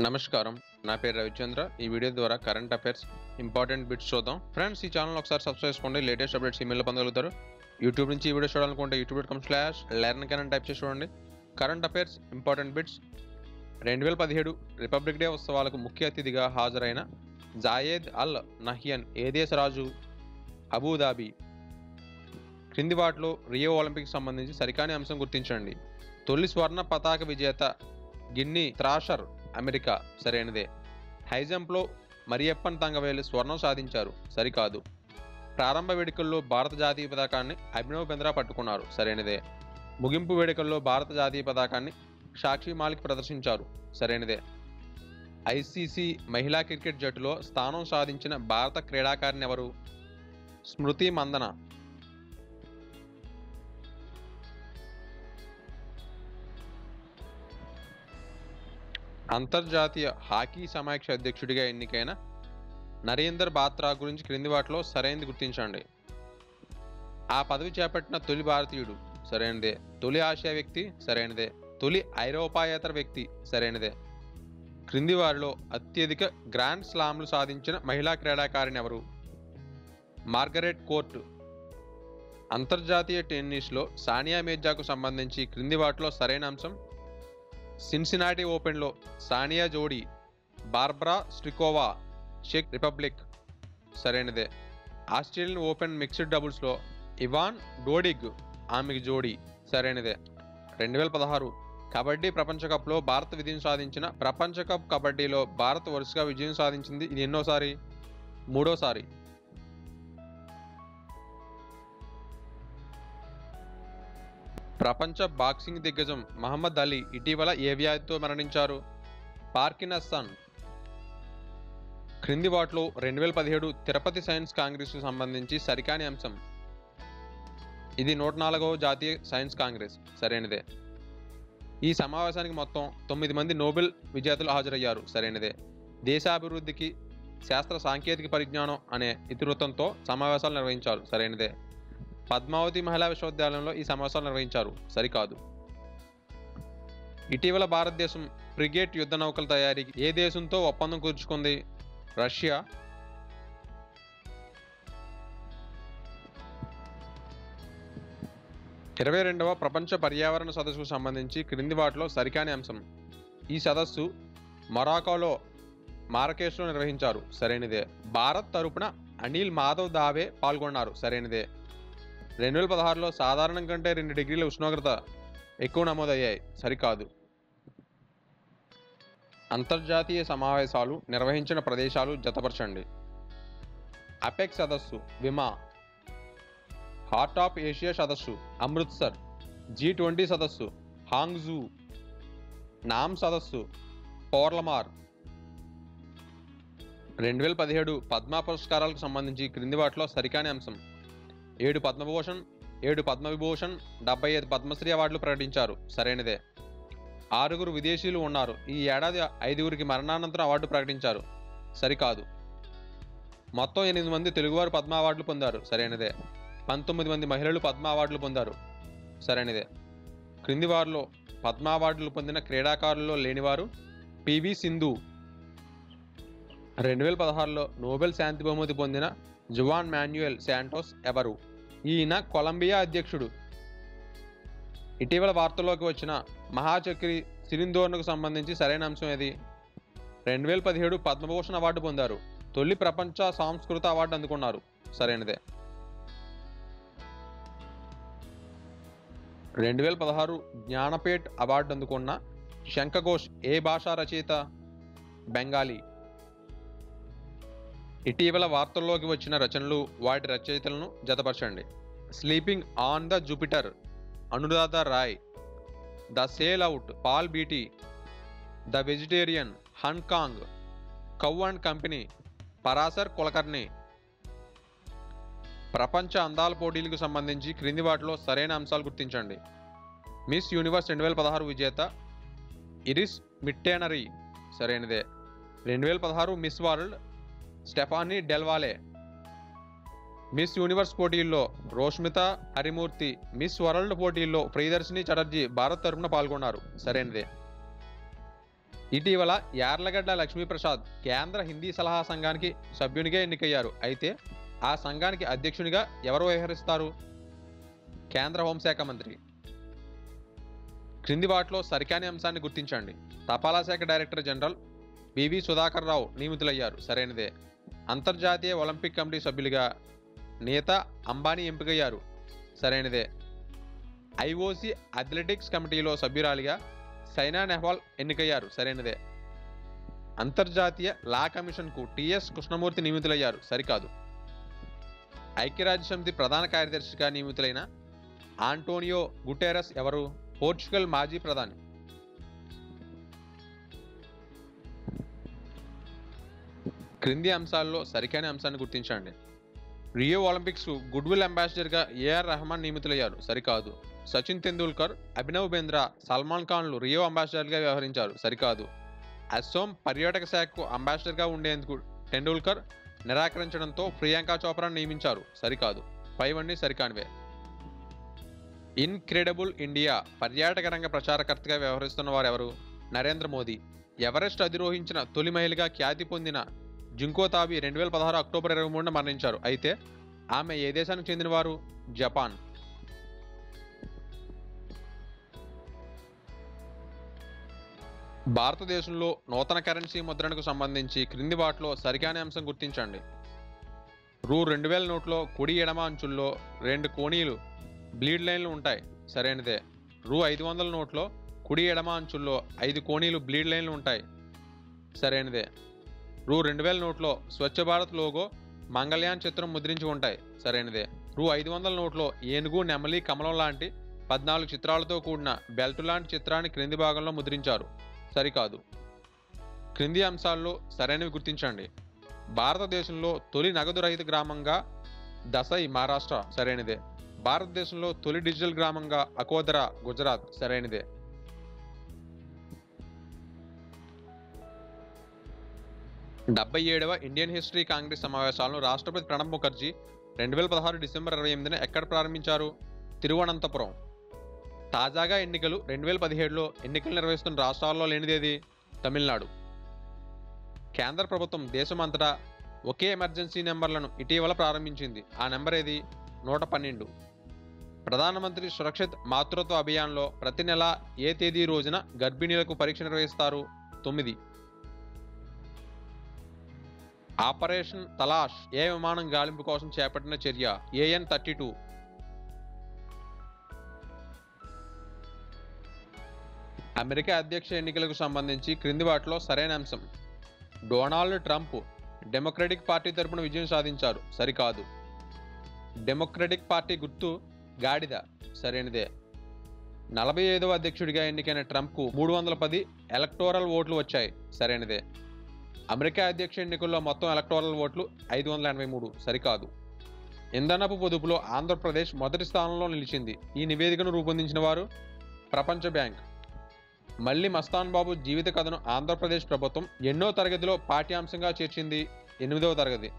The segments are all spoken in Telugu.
నమస్కారం, నా పేరు రవిచంద్ర. ఈ వీడియో ద్వారా కరెంట్ అఫైర్స్ ఇంపార్టెంట్ బిట్స్ చూద్దాం. ఫ్రెండ్స్, ఈ ఛానల్ ఒకసారి సబ్స్క్రైబ్ చేసుకోండి. లేటెస్ట్ అప్డేట్స్ ఈమెయిల్లో పొందగలుగుతారు. యూట్యూబ్ నుంచి ఈ వీడియో చూడాలనుకుంటే youtube.com/learn టైప్ చేసి చూడండి. Current affairs important bits. 2017 republic day ఉత్సవాలకు ముఖ్య అతిథిగా హాజరైన జాయేద్ అల్ నహ్యాన్ ఏ దేశ రాజు? అబుదాబి. క్రింది వాటిలో రియో ఒలింపిక్స్ సంబంధించి సరికాని అంశం గుర్తించండి. తొలి స్వర్ణ పతాక విజేత గిన్నీ థ్రాషర్, అమెరికా. సరైనదే. హై జంప్లో మరియప్పన్ తంగవేలు స్వర్ణం సాధించారు. సరికాదు. ప్రారంభ వేడుకల్లో భారత జాతీయ పతాకాన్ని అభినవ్ బింద్రా పట్టుకున్నారు. సరైనదే. ముగింపు వేడుకల్లో భారత జాతీయ పతాకాన్ని సాక్షి మాలిక్ ప్రదర్శించారు. సరైనదే. ఐసీసీ మహిళా క్రికెట్ జట్టులో స్థానం సాధించిన భారత క్రీడాకారిణి ఎవరు? స్మృతి మందన. అంతర్జాతీయ హాకీ సమాఖ్య అధ్యక్షుడిగా ఎన్నికైన నరేందర్ బాత్రా గురించి క్రింది వాటిలో సరైనది గుర్తించండి. ఆ పదవి చేపట్టిన తొలి భారతీయుడు. సరైనదే. తొలి ఆసియా వ్యక్తి. సరైనదే. తొలి ఐరోపాయేతర వ్యక్తి. సరైనదే. క్రింది వారిలో అత్యధిక గ్రాండ్ స్లామ్లు సాధించిన మహిళా క్రీడాకారిణి ఎవరు? Margaret court. అంతర్జాతీయ టెన్నిస్లో సానియా మీర్జాకు సంబంధించి క్రింది వాటిలో సరైన అంశం? సిన్సినాటి ఓపెన్లో సానియా జోడీ బార్బరా స్ట్రికోవా, చెక్ రిపబ్లిక్. సరైనదే. ఆస్ట్రేలియన్ ఓపెన్ మిక్స్డ్ డబుల్స్లో ఇవాన్ డోడిగ్ ఆమెకి జోడీ. సరైనదే. 2016 కబడ్డీ ప్రపంచ కప్లో భారత విజయం సాధించిన ప్రపంచ కప్ కబడ్డీలో భారత్ వరుసగా విజయం సాధించింది. ఇది ఎన్నోసారి? మూడోసారి. ప్రపంచ బాక్సింగ్ దిగ్గజం మహమ్మద్ అలీ ఇటీవల ఏ వ్యాధితో మరణించారు? పార్కిన్సన్. క్రింది వాటిలో 2017 తిరుపతి సైన్స్ కాంగ్రెస్కు సంబంధించి సరికాని అంశం? ఇది 104వ జాతీయ సైన్స్ కాంగ్రెస్. సరైనదే. ఈ సమావేశానికి మొత్తం 9 మంది నోబెల్ విజేతలు హాజరయ్యారు. సరైనదే. దేశాభివృద్ధికి శాస్త్ర సాంకేతిక పరిజ్ఞానం అనే ఇతివృత్తంతో సమావేశాలు నిర్వహించారు. సరైనదే. పద్మావతి మహిళా విశ్వవిద్యాలయంలో ఈ సమావేశాలు నిర్వహించారు. సరికాదు. ఇటీవల భారతదేశం ఫ్రిగేట్ యుద్ధ నౌకల తయారీకి ఏ దేశంతో ఒప్పందం కుదుర్చుకుంది? రష్యా. ఇరవై 22వ ప్రపంచ పర్యావరణ సదస్సుకు సంబంధించి క్రింది వాటిలో సరికాని అంశం? ఈ సదస్సు మొరాకోలో మారకేష్లో నిర్వహించారు. సరైనదే. భారత్ తరపున అనిల్ మాధవ్ దావే పాల్గొన్నారు. సరైనదే. 2016లో సాధారణం కంటే 2 డిగ్రీల ఉష్ణోగ్రత ఎక్కువ నమోదయ్యాయి. సరికాదు. అంతర్జాతీయ సమావేశాలు నిర్వహించిన ప్రదేశాలు జతపరచండి. అపెక్స్ సదస్సు విమా. హార్ట్ ఆఫ్ ఏషియా సదస్సు అమృత్సర్. G20 సదస్సు హాంగ్జూ. నామ్ సదస్సు పోర్లమార్. 2017 పద్మ పురస్కారాలకు సంబంధించి క్రింది వాటిలో సరికాని అంశం? 7 పద్మభూషణ్, 7 పద్మవిభూషణ్, 75 పద్మశ్రీ అవార్డులు ప్రకటించారు. సరైనదే. 6 విదేశీయులు ఉన్నారు. ఈ ఏడాది 5 మరణానంతరం అవార్డు ప్రకటించారు. సరికాదు. మొత్తం 8 మంది తెలుగువారు పద్మ అవార్డులు పొందారు. సరైనదే. 19 మంది మహిళలు పద్మ అవార్డులు పొందారు. సరైనదే. క్రింది వారిలో పద్మ అవార్డులు పొందిన క్రీడాకారుల్లో లేనివారు? పివి సింధు. 2016లో నోబెల్ శాంతి బహుమతి పొందిన జువాన్ మాన్యుయల్ శాంటోస్ ఎవరు? ఈయన కొలంబియా అధ్యక్షుడు. ఇటీవల వార్తల్లోకి వచ్చిన మహాచక్రి సిరిందోర్నుకు సంబంధించి సరైన అంశం ఏది? 2017 పద్మభూషణ్ అవార్డు పొందారు. తొలి ప్రపంచ సంస్కృత అవార్డు అందుకున్నారు. సరైనదే. 2016 జ్ఞానపీఠ్ అవార్డు అందుకున్న శంఖఘోష్ ఏ భాషా రచయిత? బెంగాలీ. ఇటీవల వార్తల్లోకి వచ్చిన రచనలు, వాటి రచయితలను జతపరచండి. Sleeping on the Jupiter Anuradha Roy. The sellout Paul Beatty. The vegetarian Han Kang. Cow and company Parashar Kulkarni. ప్రపంచ అందాల పోటీలకు సంబంధించి క్రింది వాటిలో సరైన అంశాలు గుర్తించండి. మిస్ యూనివర్స్ 2016 విజేత ఇరిస్ మిట్టేనరీ. సరైనదే. 2016 Miss World Stephanie Del Valle. Miss Universe పోటీల్లో రోష్మిత హరిమూర్తి, మిస్ వరల్డ్ పోటీల్లో ప్రియదర్శిని చటర్జీ భారత్ తరపున పాల్గొన్నారు. సరైనదే. ఇటీవల యార్లగడ్డ లక్ష్మీప్రసాద్ కేంద్ర హిందీ సలహా సంఘానికి సభ్యునిగా ఎన్నికయ్యారు. అయితే ఆ సంఘానికి అధ్యక్షునిగా ఎవరు వ్యవహరిస్తారు? కేంద్ర హోంశాఖ మంత్రి. క్రింది వాటిలో సరికాని అంశాన్ని గుర్తించండి. తపాలా శాఖ డైరెక్టర్ జనరల్ బివి సుధాకర్ రావు నియమితులయ్యారు. సరైనదే. అంతర్జాతీయ ఒలింపిక్ కమిటీ సభ్యులుగా నేతా అంబానీ ఎంపికయ్యారు. సరైనదే. ఐఓసి అథ్లెటిక్స్ కమిటీలో సభ్యురాలిగా సైనా నెహ్వాల్ ఎన్నికయ్యారు. సరైనదే. అంతర్జాతీయ లా కమిషన్కు టిఎస్ కృష్ణమూర్తి నియమితులయ్యారు. సరికాదు. ఐక్యరాజ్యసమితి ప్రధాన కార్యదర్శిగా నియమితులైన ఆంటోనియో గుటెరస్ ఎవరు? పోర్చుగల్ మాజీ ప్రధాని. క్రింది అంశాల్లో సరికాని అంశాన్ని గుర్తించండి. రియో ఒలింపిక్స్ గుడ్విల్ అంబాసిడర్గా ఏఆర్ రెహమాన్ నియమితులయ్యారు. సరికాదు. సచిన్ తెందూల్కర్, అభినవ్ బింద్రా, సల్మాన్ ఖాన్లు రియో అంబాసిడర్గా వ్యవహరించారు. సరికాదు. అస్సోం పర్యాటక శాఖకు అంబాసిడర్గా ఉండేందుకు టెండూల్కర్ నిరాకరించడంతో ప్రియాంక చోప్రాను నియమించారు. సరికాదు. పైవన్నీ సరికానివే. ఇన్క్రెడిబుల్ ఇండియా పర్యాటక రంగ ప్రచారకర్తగా వ్యవహరిస్తున్న వారు ఎవరు? నరేంద్ర మోదీ. ఎవరెస్ట్ అధిరోహించిన తొలి మహిళగా ఖ్యాతి పొందిన జింకో తాబి 2016 అక్టోబర్ 23న మరణించారు. అయితే ఆమె ఏ దేశానికి చెందినవారు? జపాన్. భారతదేశంలో నూతన కరెన్సీ ముద్రణకు సంబంధించి క్రింది వాటిలో సరికాని అంశం గుర్తించండి. రూ. 2000 నోట్లో కుడి ఎడమ అంచుల్లో 2 కోణీలు బ్లీడ్ లైన్లు ఉంటాయి. సరైనదే. రూ. 500 నోట్లో కుడి ఎడమ అంచుల్లో 5 కోణీలు బ్లీడ్ లైన్లు ఉంటాయి. సరైనదే. రూ. 2000 నోట్లో స్వచ్ఛ భారత్ లోగో, మంగళయాన్ చిత్రం ముద్రించి ఉంటాయి. సరైనదే. రూ. 500 నోట్లో ఏనుగు, నెమలి, కమలం లాంటి 14 చిత్రాలతో కూడిన బెల్ట్ లాంటి చిత్రాన్ని క్రింది భాగంలో ముద్రించారు. సరికాదు. క్రింది అంశాల్లో సరైనవి గుర్తించండి. భారతదేశంలో తొలి నగదు రహిత గ్రామంగా దసై మహారాష్ట్ర. సరైనదే. భారతదేశంలో తొలి డిజిటల్ గ్రామంగా అకోదరా గుజరాత్. సరైనదే. డెబ్బై 77వ ఇండియన్ హిస్టరీ కాంగ్రెస్ సమావేశాలను రాష్ట్రపతి ప్రణబ్ ముఖర్జీ 2016 డిసెంబర్ 28న ఎక్కడ ప్రారంభించారు? తిరువనంతపురం. తాజాగా ఎన్నికలు 2017లో ఎన్నికలు నిర్వహిస్తున్న రాష్ట్రాల్లో లేనిదేది? తమిళనాడు. కేంద్ర ప్రభుత్వం దేశమంతటా ఒకే ఎమర్జెన్సీ నెంబర్లను ఇటీవల ప్రారంభించింది. ఆ నెంబర్ ఏది? 112. ప్రధానమంత్రి సురక్షిత్ మాతృత్వ అభియాన్లో ప్రతి నెల ఏ తేదీ రోజున గర్భిణీలకు పరీక్ష నిర్వహిస్తారు? 9. ఆపరేషన్ తలాష్ ఏ విమానం గాలింపు కోసం చేపట్టిన చర్య? AN-32. అమెరికా అధ్యక్ష ఎన్నికలకు సంబంధించి క్రింది వాటిలో సరైన అంశం. డొనాల్డ్ ట్రంప్ డెమోక్రటిక్ పార్టీ తరపున విజయం సాధించారు. సరికాదు. డెమోక్రటిక్ పార్టీ గుర్తు గాడిద. సరైనదే. 45వ అధ్యక్షుడిగా ఎన్నికైన ట్రంప్కు 310 ఎలక్టోరల్ ఓట్లు వచ్చాయి. సరైనదే. అమెరికా అధ్యక్ష ఎన్నికల్లో మొత్తం ఎలక్టోరల్ ఓట్లు 583. సరికాదు. ఇంధనపు పొదుపులో ఆంధ్రప్రదేశ్ మొదటి స్థానంలో నిలిచింది. ఈ నివేదికను రూపొందించిన వారు ప్రపంచ బ్యాంక్. మల్లి మస్తాన్ బాబు జీవిత కథను ఆంధ్రప్రదేశ్ ప్రభుత్వం ఎన్నో తరగతిలో పాఠ్యాంశంగా చేర్చింది? 8వ తరగతి.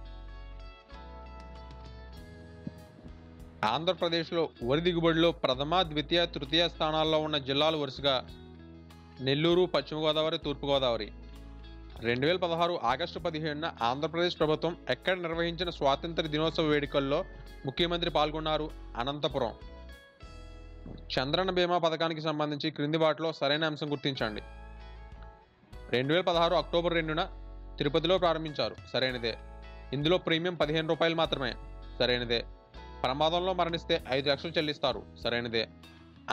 ఆంధ్రప్రదేశ్లో వరి దిగుబడిలో ప్రథమ, ద్వితీయ, తృతీయ స్థానాల్లో ఉన్న జిల్లాలు వరుసగా నెల్లూరు, పశ్చిమ గోదావరి, తూర్పుగోదావరి. 2016 ఆగస్టు 15న ఆంధ్రప్రదేశ్ ప్రభుత్వం ఎక్కడ నిర్వహించిన స్వాతంత్ర దినోత్సవ వేడుకల్లో ముఖ్యమంత్రి పాల్గొన్నారు? అనంతపురం. చంద్రన్న బీమా పథకానికి సంబంధించి క్రింది వాటిలో సరైన అంశం గుర్తించండి. 2016 అక్టోబర్ 2న తిరుపతిలో ప్రారంభించారు. సరైనదే. ఇందులో ప్రీమియం 15 రూపాయలు మాత్రమే. సరైనదే. ప్రమాదంలో మరణిస్తే 5 లక్షలు చెల్లిస్తారు. సరైనదే.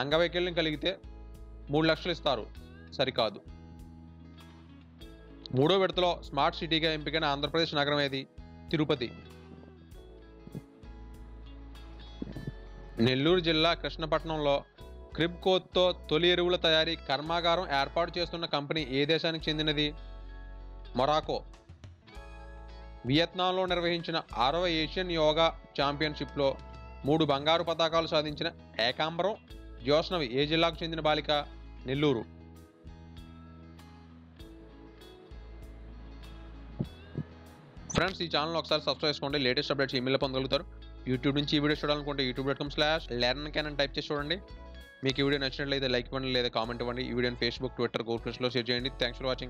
అంగవైకల్యం కలిగితే 3 లక్షలు ఇస్తారు. సరికాదు. 3వ విడతలో స్మార్ట్ సిటీగా ఎంపికైన ఆంధ్రప్రదేశ్ నగరం ఏది? తిరుపతి. నెల్లూరు జిల్లా కృష్ణపట్నంలో క్రిబ్కోతో తొలి ఎరువుల తయారీ కర్మాగారం ఏర్పాటు చేస్తున్న కంపెనీ ఏ దేశానికి చెందినది? మొరాకో. వియత్నాంలో నిర్వహించిన 6వ ఏషియన్ యోగా ఛాంపియన్షిప్లో 3 బంగారు పతకాలు సాధించిన ఏకాంబరం జ్యోత్స్నవి ఏ జిల్లాకు చెందిన బాలిక? నెల్లూరు. ఫ్రెండ్స్, ఈ ఛానల్ ఒకసారి సబ్స్క్రైబ్ చేసుకోండి. లేటెస్ట్ అప్డేట్స్ ఈమెయిల్ పొందగలుగుతారు. యూట్యూబ్ నుంచి ఈ వీడియో చూడాలనుకుంటే youtube.com/learncanon టైప్ చేసి చూడండి. మీకు ఈ వీడియో నచ్చినట్లయితే లైక్ ఇవ్వండి లేదా కామెంట్ ఇవ్వండి. ఈ వీడియోని Facebook, Twitter, Google+ షేర్ చేయండి. Thanks for watching.